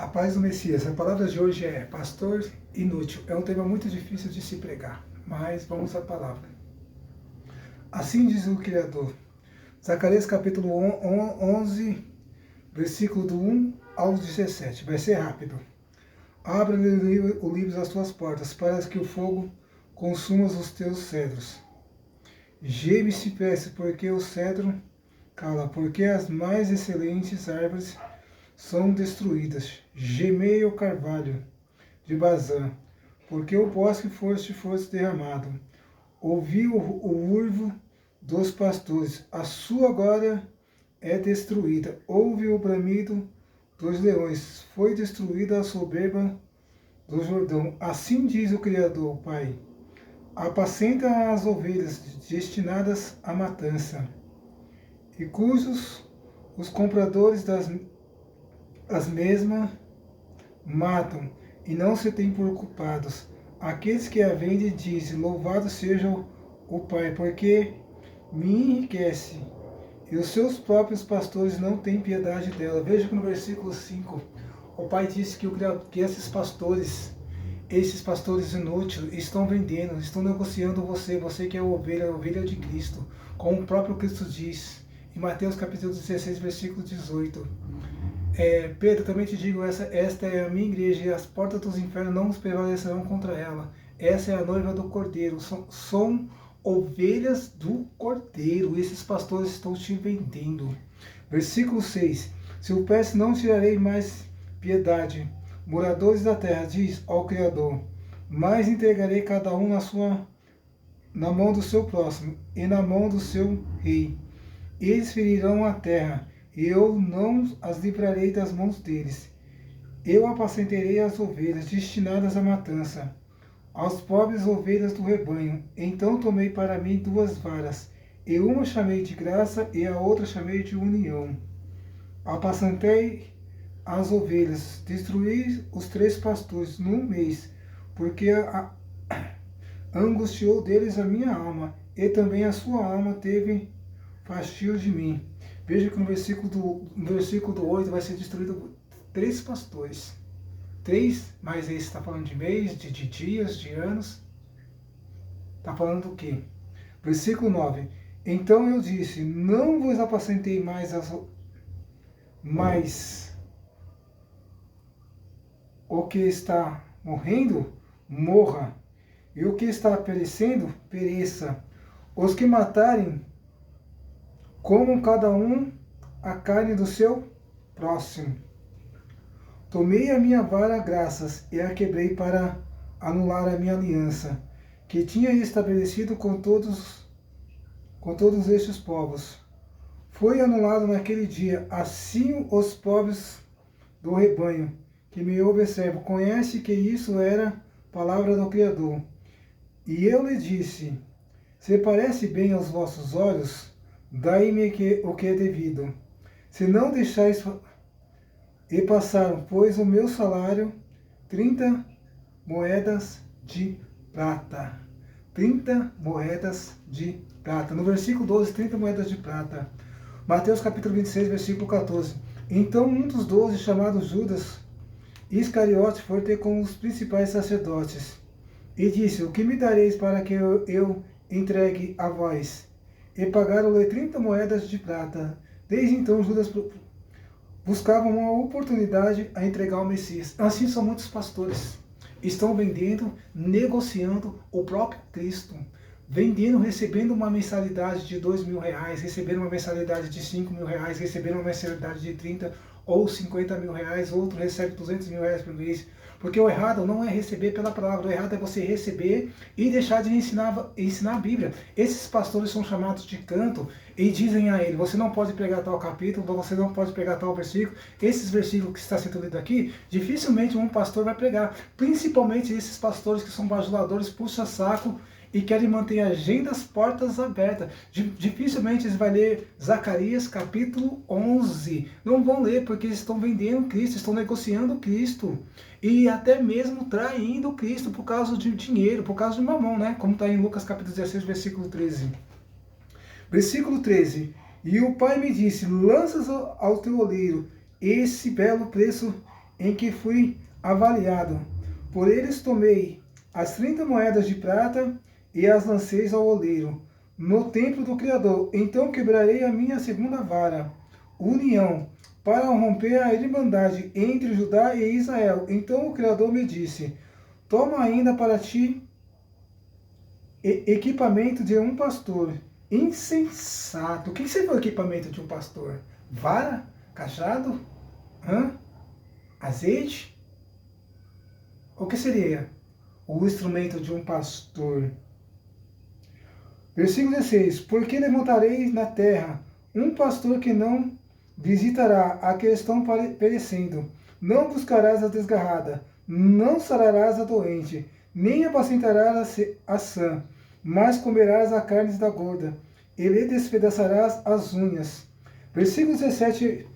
A paz do Messias. A palavra de hoje é pastor inútil. É um tema muito difícil de se pregar, mas vamos à palavra. Assim diz o Criador. Zacarias capítulo 11, versículo do 1 ao 17. Vai ser rápido. Abra o livro das tuas portas, para que o fogo consuma os teus cedros. Geme-se peça, porque o cedro cala, porque as mais excelentes árvores são destruídas. Gemei o carvalho de Bazã, porque o bosque foste derramado. Ouvi o urvo dos pastores, a sua glória é destruída. Ouve o bramido dos leões, foi destruída a soberba do Jordão. Assim diz o Criador, Pai: apacenta as ovelhas destinadas à matança, e cujos os compradores as mesmas matam, e não se têm preocupados. Aqueles que a vendem dizem: louvado seja o Pai, porque me enriquece, e os seus próprios pastores não têm piedade dela. Veja que no versículo 5, o Pai disse que esses pastores inúteis, estão vendendo, estão negociando você que é a ovelha de Cristo, como o próprio Cristo diz, em Mateus capítulo 16, versículo 18. Pedro, também te digo, esta é a minha igreja, e as portas dos infernos não prevalecerão contra ela. Essa é a noiva do Cordeiro, são ovelhas do Cordeiro. Esses pastores estão te vendendo. Versículo 6. Se o peço, não tirarei mais piedade. Moradores da terra, diz ao Criador, mas entregarei cada um na mão do seu próximo e na mão do seu rei. Eles ferirão a terra, e eu não as livrarei das mãos deles. Eu apacentarei as ovelhas destinadas à matança, aos pobres ovelhas do rebanho. Então tomei para mim 2 varas, e uma chamei de graça, e a outra chamei de união. Apacentei as ovelhas, destruí os 3 pastores num mês, porque angustiou deles a minha alma, e também a sua alma teve fastio de mim. Veja que no versículo 8 vai ser destruído 3 pastores. 3, mas esse está falando de mês, de dias, de anos. Está falando do quê? Versículo 9. Então eu disse: não vos apacentei mais o que está morrendo, morra, e o que está perecendo, pereça. Os que matarem, comam cada um a carne do seu próximo. Tomei a minha vara graças e a quebrei para anular a minha aliança, que tinha estabelecido com todos estes povos. Foi anulado naquele dia. Assim os pobres do rebanho que me observam conhecem que isso era palavra do Criador. E eu lhe disse: se parece bem aos vossos olhos, dai-me o que é devido. Se não deixais, e passaram, pois, o meu salário, 30 moedas de prata. 30 moedas de prata. No versículo 12, 30 moedas de prata. Mateus capítulo 26, versículo 14. Então um dos 12, chamado Judas Iscariote, foi ter com os principais sacerdotes e disse: o que me dareis para que eu entregue a vós? E pagaram-lhe 30 moedas de prata. Desde então Judas buscava uma oportunidade a entregar o Messias. Assim são muitos pastores. Estão vendendo, negociando o próprio Cristo. Vendendo, recebendo uma mensalidade de R$2.000, recebendo uma mensalidade de R$5.000, recebendo uma mensalidade de 30 ou 50 mil reais, outro recebe 200 mil reais por mês. Porque o errado não é receber pela palavra, o errado é você receber e deixar de ensinar a Bíblia. Esses pastores são chamados de canto e dizem a ele: você não pode pregar tal capítulo, você não pode pregar tal versículo. Esses versículos que está sendo lido aqui, dificilmente um pastor vai pregar. Principalmente esses pastores que são bajuladores, puxa-saco, e querem manter a agenda, as portas abertas. Dificilmente eles vão ler Zacarias capítulo 11. Não vão ler, porque eles estão vendendo Cristo, estão negociando Cristo. E até mesmo traindo Cristo por causa de dinheiro, por causa de mamão, né? Como está em Lucas capítulo 16, versículo 13. Versículo 13. E o Pai me disse: lanças ao teu oleiro esse belo preço em que fui avaliado. Por eles tomei as 30 moedas de prata e as lancei ao oleiro, no templo do Criador. Então quebrarei a minha segunda vara, união, para romper a irmandade entre Judá e Israel. Então o Criador me disse: toma ainda para ti equipamento de um pastor. Insensato. O que seria o equipamento de um pastor? Vara? Cajado? Azeite? O que seria o instrumento de um pastor? Versículo 16. Porque levantarei na terra um pastor que não visitará a que estão perecendo, não buscarás a desgarrada, não sararás a doente, nem apacentarás a sã, mas comerás a carne da gorda, e lhe despedaçarás as unhas. Versículo 17.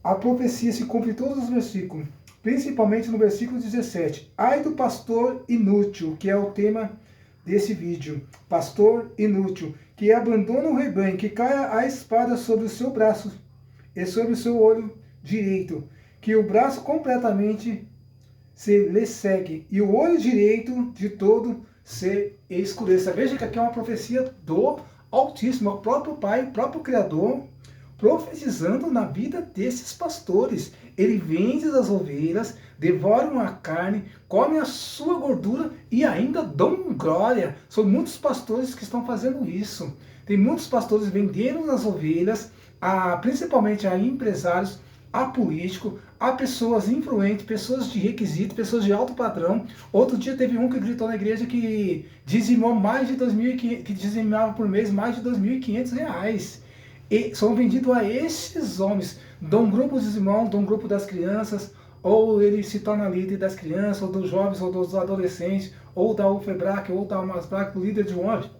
A profecia se cumpre em todos os versículos, principalmente no versículo 17. Ai do pastor inútil, que é o tema desse vídeo. Pastor inútil, que abandona o rebanho, que caia a espada sobre o seu braço e sobre o seu olho direito, que o braço completamente se lhe segue, e o olho direito de todo se escureça. Veja que aqui é uma profecia do Altíssimo, o próprio Pai, o próprio Criador, profetizando na vida desses pastores. Ele vende as ovelhas, devoram a carne, comem a sua gordura e ainda dão glória. São muitos pastores que estão fazendo isso. Tem muitos pastores vendendo as ovelhas, principalmente a empresários, a político, a pessoas influentes, pessoas de requisito, pessoas de alto padrão. Outro dia teve um que gritou na igreja que dizimou mais de 2.500, que dizimava por mês mais de R$2.500. E são vendidos a esses homens. Dão um grupo dos irmãos, dão um grupo das crianças, ou ele se torna líder das crianças, ou dos jovens, ou dos adolescentes, ou da UFEBRAC, ou da UMASBRAC, o líder de um homem,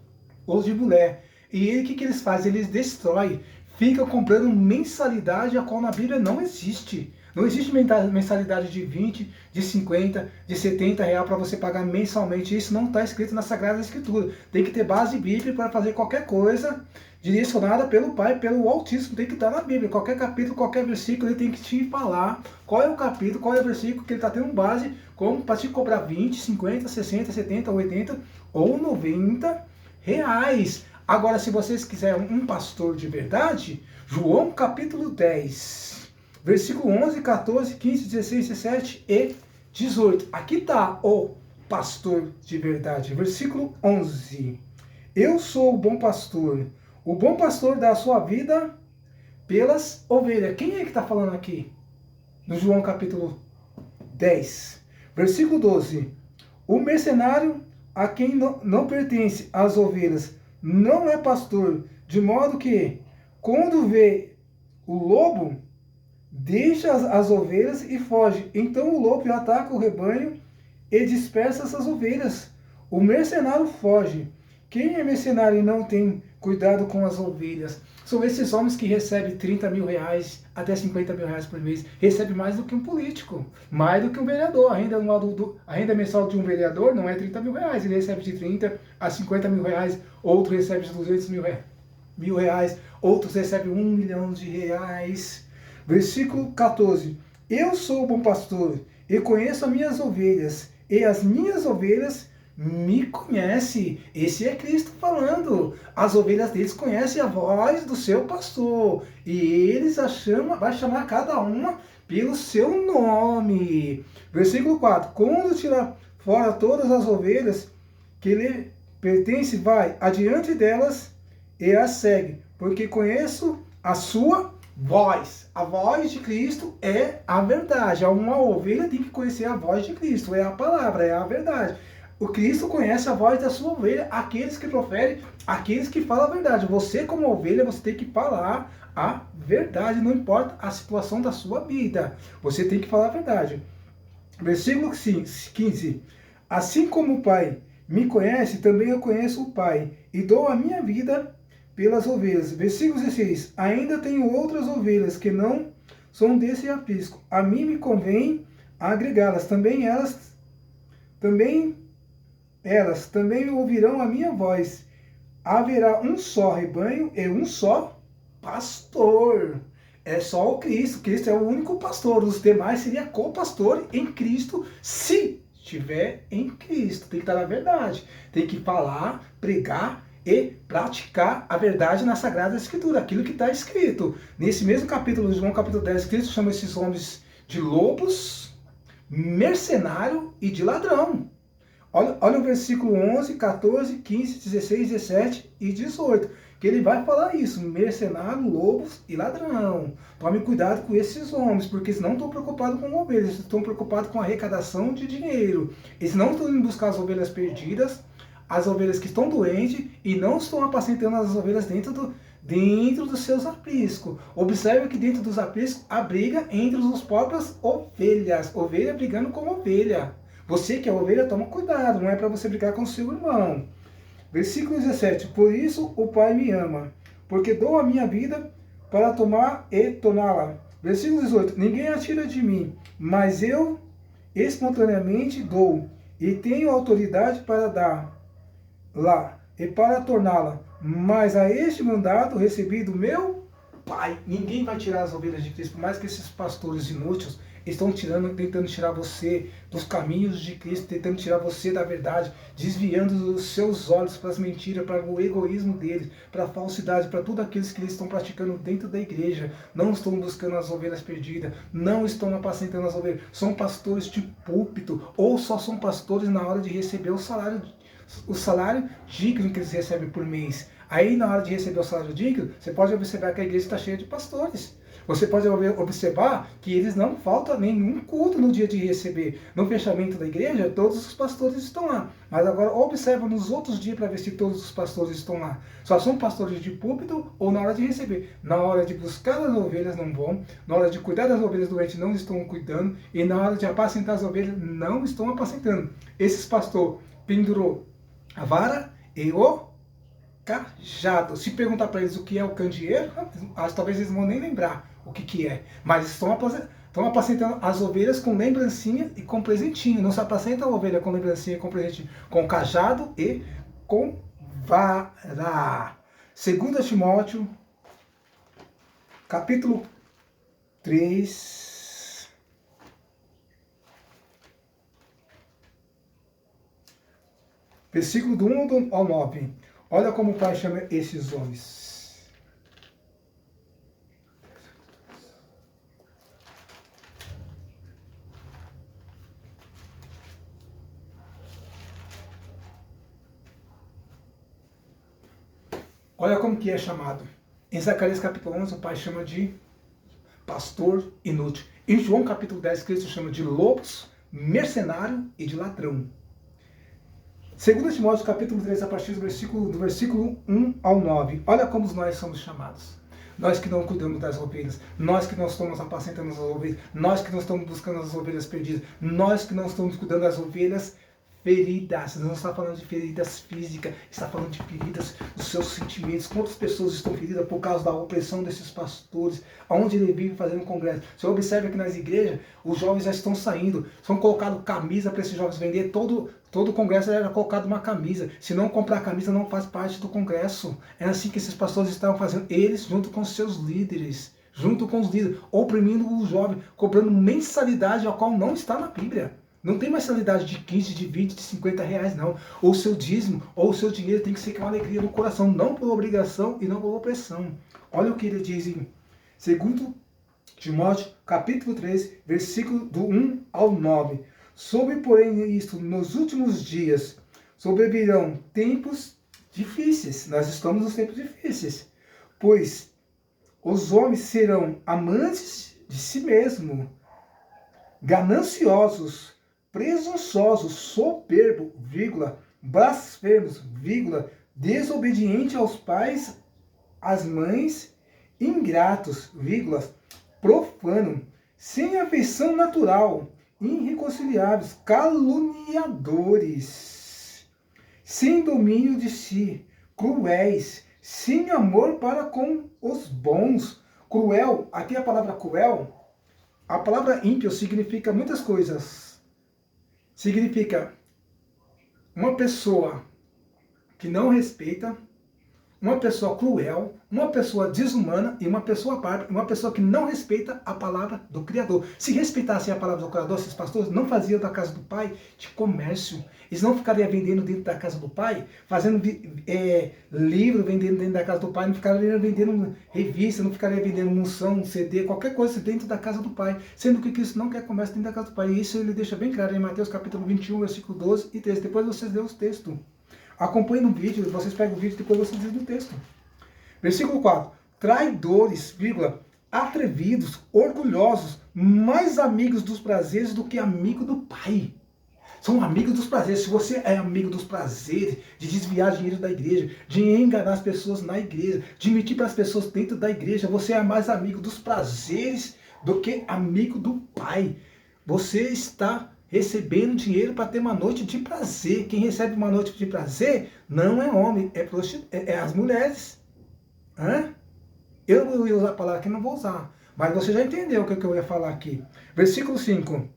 ou de mulher. E ele, o que eles fazem? Eles destroem. Fica comprando mensalidade, a qual na Bíblia não existe. Não existe mensalidade de 20, de 50, de 70 reais para você pagar mensalmente. Isso não está escrito na Sagrada Escritura. Tem que ter base bíblica para fazer qualquer coisa direcionada pelo Pai, pelo Altíssimo. Tem que estar na Bíblia. Qualquer capítulo, qualquer versículo, ele tem que te falar qual é o capítulo, qual é o versículo que ele está tendo base, como para te cobrar 20, 50, 60, 70, 80 ou 90 reais. Agora, se vocês quiserem um pastor de verdade, João capítulo 10, versículo 11, 14, 15, 16, 17 e 18. Aqui está o pastor de verdade. Versículo 11. Eu sou o bom pastor. O bom pastor dá a sua vida pelas ovelhas. Quem é que está falando aqui? No João capítulo 10. Versículo 12. O mercenário a quem não pertence as ovelhas não é pastor, de modo que, quando vê o lobo, deixa as ovelhas e foge. Então o lobo ataca o rebanho e dispersa essas ovelhas. O mercenário foge. Quem é mercenário e não tem cuidado com as ovelhas? São esses homens que recebem 30 mil reais, até 50 mil reais por mês. Recebe mais do que um político, mais do que um vereador. A renda mensal de um vereador não é 30 mil reais. Ele recebe de 30 a 50 mil reais. Outro recebe de 200 mil reais. Outros recebem 1 milhão de reais. Versículo 14. Eu sou o bom pastor e conheço as minhas ovelhas, e as minhas ovelhas me conhecem. Esse é Cristo falando. As ovelhas deles conhecem a voz do seu pastor, e eles vai chamar cada uma pelo seu nome. Versículo 4. Quando tirar fora todas as ovelhas que lhe pertencem, vai adiante delas e as segue, porque conheço a sua voz. A voz de Cristo é a verdade. Uma ovelha tem que conhecer a voz de Cristo. É a palavra, é a verdade. O Cristo conhece a voz da sua ovelha, aqueles que proferem, aqueles que falam a verdade. Você, como ovelha, você tem que falar a verdade, não importa a situação da sua vida. Você tem que falar a verdade. Versículo 15. Assim como o Pai me conhece, também eu conheço o Pai, e dou a minha vida pelas ovelhas. Versículo 16. Ainda tenho outras ovelhas que não são desse aprisco. A mim me convém agregá-las. Também elas também ouvirão a minha voz. Haverá um só rebanho e um só pastor. É só o Cristo. Cristo é o único pastor. Os demais seriam co-pastor em Cristo, se estiver em Cristo. Tem que estar na verdade. Tem que falar, pregar e praticar a verdade na Sagrada Escritura. Aquilo que está escrito. Nesse mesmo capítulo de João, capítulo 10, Cristo chama esses homens de lobos, mercenário e de ladrão. Olha o versículo 11, 14, 15, 16, 17 e 18, que ele vai falar isso, mercenário, lobos e ladrão. Tome cuidado com esses homens, porque eles não estão preocupados com ovelhas, eles estão preocupados com a arrecadação de dinheiro. Eles não estão indo buscar as ovelhas perdidas, as ovelhas que estão doentes, e não estão apacentando as ovelhas dentro dos seus apriscos. Observe que dentro dos apriscos há briga entre as próprias ovelhas, ovelha brigando com ovelha. Você que é ovelha, toma cuidado, não é para você brigar com o seu irmão. Versículo 17, por isso o Pai me ama, porque dou a minha vida para tomar e torná-la. Versículo 18, ninguém a tira de mim, mas eu espontaneamente dou, e tenho autoridade para dar-la e para torná-la. Mas a este mandado recebi do meu Pai. Ninguém vai tirar as ovelhas de Cristo, por mais que esses pastores inúteis estão tentando tirar você dos caminhos de Cristo, tentando tirar você da verdade, desviando os seus olhos para as mentiras, para o egoísmo deles, para a falsidade, para tudo aquilo que eles estão praticando dentro da igreja. Não estão buscando as ovelhas perdidas, não estão apacentando as ovelhas. São pastores de púlpito, ou só são pastores na hora de receber o salário digno que eles recebem por mês. Aí, na hora de receber o salário digno, você pode observar que a igreja está cheia de pastores. Você pode observar que eles não faltam nenhum culto no dia de receber. No fechamento da igreja, todos os pastores estão lá. Mas agora observa nos outros dias para ver se todos os pastores estão lá. Só são pastores de púlpito ou na hora de receber. Na hora de buscar as ovelhas não vão. Na hora de cuidar das ovelhas doentes não estão cuidando. E na hora de apacentar as ovelhas não estão apacentando. Esses pastores pendurou a vara e o cajado. Se perguntar para eles o que é o candeeiro, talvez eles vão nem lembrar o que é. Mas estão apacentando as ovelhas com lembrancinha e com presentinho. Não se apacenta a ovelha com lembrancinha e com presentinho, com cajado e com vara. 2 Timóteo, capítulo 3, versículo do 1 ao 9. Olha como o Pai chama esses homens. Olha como que é chamado. Em Zacarias capítulo 11, o Pai chama de pastor inútil. Em João capítulo 10, Cristo chama de lobos, mercenário e de ladrão. 2 Timóteo capítulo 3, a partir do versículo 1 ao 9. Olha como nós somos chamados. Nós que não cuidamos das ovelhas, nós que não estamos apacentando as ovelhas, nós que não estamos buscando as ovelhas perdidas, nós que não estamos cuidando das ovelhas feridas. Não está falando de feridas físicas, está falando de feridas dos seus sentimentos. Quantas pessoas estão feridas por causa da opressão desses pastores, aonde ele vive fazendo congresso? Você observa que nas igrejas os jovens já estão saindo, são colocados camisa para esses jovens vender. Todo congresso era colocado uma camisa. Se não comprar a camisa, não faz parte do congresso. É assim que esses pastores estavam fazendo, eles junto com seus líderes, oprimindo o jovem, cobrando mensalidade a qual não está na Bíblia. Não tem mensalidade de 15, de 20, de 50 reais, não. Ou o seu dízimo, ou o seu dinheiro tem que ser com alegria no coração, não por obrigação e não por opressão. Olha o que ele diz em 2 Timóteo, capítulo 3, versículo do 1 ao 9. Sobre, porém, isto, nos últimos dias, sobrevirão tempos difíceis. Nós estamos nos tempos difíceis. Pois os homens serão amantes de si mesmos, gananciosos, presunçosos, soberbos, blasfemos, desobediente aos pais, às mães, ingratos, profano, sem afeição natural, irreconciliáveis, caluniadores, sem domínio de si, cruéis, sem amor para com os bons. Cruel, aqui a palavra cruel, a palavra ímpio significa muitas coisas. Significa uma pessoa que não respeita, uma pessoa cruel, uma pessoa desumana e uma pessoa bárbara, uma pessoa que não respeita a palavra do Criador. Se respeitassem a palavra do Criador, esses pastores não faziam da casa do Pai de comércio. Eles não ficariam vendendo dentro da casa do Pai, fazendo livro, vendendo dentro da casa do Pai, não ficariam vendendo revista, não ficariam vendendo munção, CD, qualquer coisa dentro da casa do Pai. Sendo que Cristo não quer comércio dentro da casa do Pai. E isso ele deixa bem claro em Mateus capítulo 21, versículo 12 e 13. Depois vocês lêem os textos. Acompanhe no vídeo, vocês pegam o vídeo e depois vocês dizem no texto. Versículo 4. Traidores, vírgula, atrevidos, orgulhosos, mais amigos dos prazeres do que amigo do Pai. São amigos dos prazeres. Se você é amigo dos prazeres, de desviar dinheiro da igreja, de enganar as pessoas na igreja, de mentir para as pessoas dentro da igreja, você é mais amigo dos prazeres do que amigo do Pai. Você está recebendo dinheiro para ter uma noite de prazer. Quem recebe uma noite de prazer não é homem, é as mulheres. Hã? Eu não ia usar a palavra aqui, não vou usar. Mas você já entendeu o que eu ia falar aqui. Versículo 5.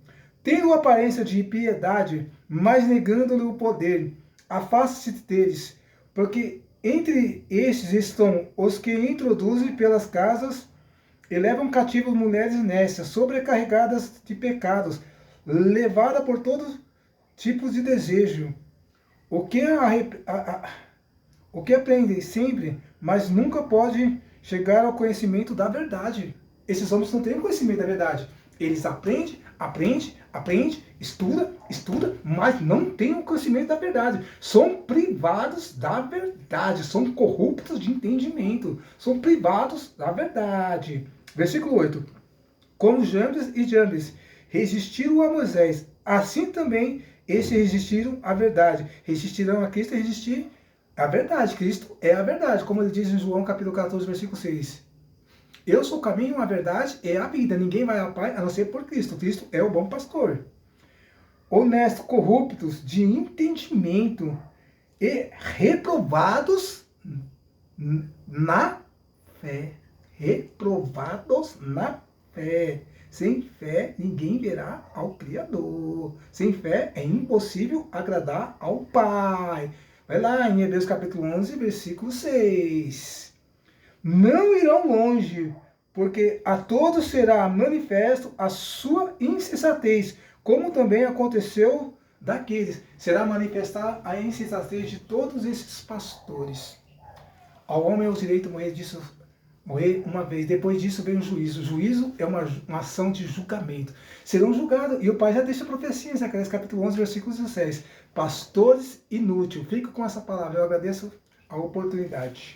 Tendo aparência de piedade, mas negando-lhe o poder, afaste-se deles, porque entre estes estão os que introduzem pelas casas e levam cativos mulheres nécias, sobrecarregadas de pecados, levada por todos tipos de desejo, o que aprende sempre, mas nunca pode chegar ao conhecimento da verdade. Esses homens não têm conhecimento da verdade. Eles aprendem, estuda, mas não têm o conhecimento da verdade. São privados da verdade, são corruptos de entendimento, são privados da verdade. Versículo 8. Como Jambres e Jambres resistiram a Moisés, assim também esses resistiram à verdade. Resistirão a Cristo e resistir à verdade. Cristo é a verdade, como ele diz em João capítulo 14, versículo 6. Eu sou o caminho, a verdade e a vida. Ninguém vai ao Pai a não ser por Cristo. Cristo é o bom pastor. Honestos, corruptos de entendimento e reprovados na fé. Reprovados na fé. Sem fé, ninguém verá ao Criador. Sem fé, é impossível agradar ao Pai. Vai lá em Hebreus capítulo 11, versículo 6. Não irão longe, porque a todos será manifesto a sua insensatez, como também aconteceu daqueles. Será manifestada a insensatez de todos esses pastores. Ao homem é o direito de morrer uma vez, depois disso vem o juízo. O juízo é uma ação de julgamento. Serão julgados, e o Pai já deixa a profecia em Zacarias capítulo 11, versículo 16. Pastores inúteis. Fico com essa palavra, eu agradeço a oportunidade.